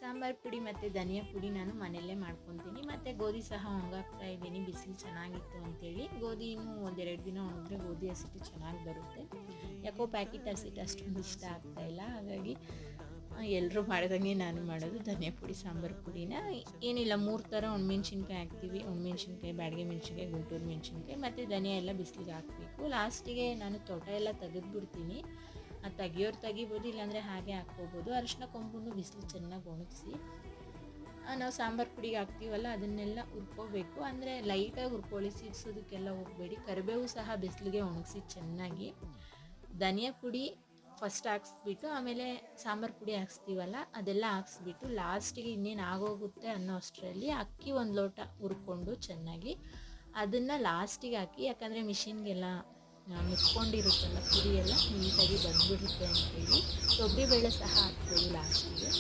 ಸಾಂಬಾರು ಪುಡಿ ಮತ್ತು ಧನಿಯಾ ಪುಡಿ ನಾನು ಮನೆಯಲ್ಲೇ ಮಾಡ್ಕೊತೀನಿ, ಮತ್ತು ಗೋಧಿ ಸಹ ಒಣಗಾಕ್ತಾ ಇದ್ದೀನಿ. ಬಿಸಿಲು ಚೆನ್ನಾಗಿತ್ತು ಅಂತೇಳಿ ಗೋಧಿನೂ ಒಂದೆರಡು ದಿನ ಒಣಗಿದ್ರೆ ಗೋಧಿ ಹಸಿಟ್ಟು ಚೆನ್ನಾಗಿ ಬರುತ್ತೆ. ಯಾಕೋ ಪ್ಯಾಕೆಟ್ ಹಸಿಟ್ಟು ಅಷ್ಟೊಂದು ಇಷ್ಟ ಆಗ್ತಾಯಿಲ್ಲ, ಹಾಗಾಗಿ ಎಲ್ಲರೂ ಮಾಡಿದಂಗೆ ನಾನು ಮಾಡೋದು ಧನಿಯಾ ಪುಡಿ ಸಾಂಬಾರು ಪುಡಿನ. ಏನಿಲ್ಲ 3 ಥರ ಒಣಮೆಣ್ಸಿನ್ಕಾಯಿ ಹಾಕ್ತೀವಿ. ಒಣಮೆಣ್ಸಿನ್ಕಾಯಿ, ಬ್ಯಾಡಗೆ ಮೆಣಸಿನ್ಕಾಯಿ, ಗುಂಟೂರು ಮೆಣಸಿನ್ಕಾಯಿ ಮತ್ತು ಧನಿಯಾ ಎಲ್ಲ ಬಿಸಿಲಿಗೆ ಹಾಕಬೇಕು. ಲಾಸ್ಟಿಗೆ ನಾನು ತೊಟ ಎಲ್ಲ ತೆಗೆದುಬಿಡ್ತೀನಿ. ಅದು ತೆಗಿಯೋರು ತೆಗಿಬೋದು, ಇಲ್ಲಾಂದರೆ ಹಾಗೆ ಹಾಕ್ಕೋಬೋದು. ಅರಿಶಿನ ಕೊಂಬನ್ನು ಬಿಸಿಲು ಚೆನ್ನಾಗಿ ಒಣಗಿಸಿ ನಾವು ಸಾಂಬಾರು ಪುಡಿಗೆ ಹಾಕ್ತೀವಲ್ಲ ಅದನ್ನೆಲ್ಲ ಹುರ್ಕೋಬೇಕು. ಅಂದರೆ ಲೈಟಾಗಿ ಹುರ್ಕೊಳ್ಳಿ, ಸಿಡ್ಸೋದಕ್ಕೆಲ್ಲ ಹೋಗಬೇಡಿ. ಕರಿಬೇವು ಸಹ ಬಿಸಿಲಿಗೆ ಒಣಗಿಸಿ ಚೆನ್ನಾಗಿ. ಧನಿಯಾ ಪುಡಿ ಫಸ್ಟ್ ಹಾಕ್ಸ್ಬಿಟ್ಟು ಆಮೇಲೆ ಸಾಂಬಾರು ಪುಡಿ ಹಾಕ್ಸ್ತೀವಲ್ಲ ಅದೆಲ್ಲ ಹಾಕ್ಸ್ಬಿಟ್ಟು ಲಾಸ್ಟಿಗೆ ಇನ್ನೇನು ಆಗೋಗುತ್ತೆ ಅನ್ನೋ ಅಷ್ಟರಲ್ಲಿ ಅಕ್ಕಿ 1 ಲೋಟ ಹುರ್ಕೊಂಡು ಚೆನ್ನಾಗಿ ಅದನ್ನು ಲಾಸ್ಟಿಗೆ ಹಾಕಿ. ಯಾಕಂದರೆ ಮಿಷಿನ್ಗೆಲ್ಲ ಮುಚ್ಕೊಂಡಿರುತ್ತಲ್ಲ ಪುಡಿ ಎಲ್ಲ ನೀಟಾಗಿ ಬಂದುಬಿಡುತ್ತೆ ಅಂತೇಳಿ. ತೊಗರಿಬೇಳೆ ಸಹ ಹಾಕ್ಬೋದು ಲಾಸ್ಟಿಗೆ.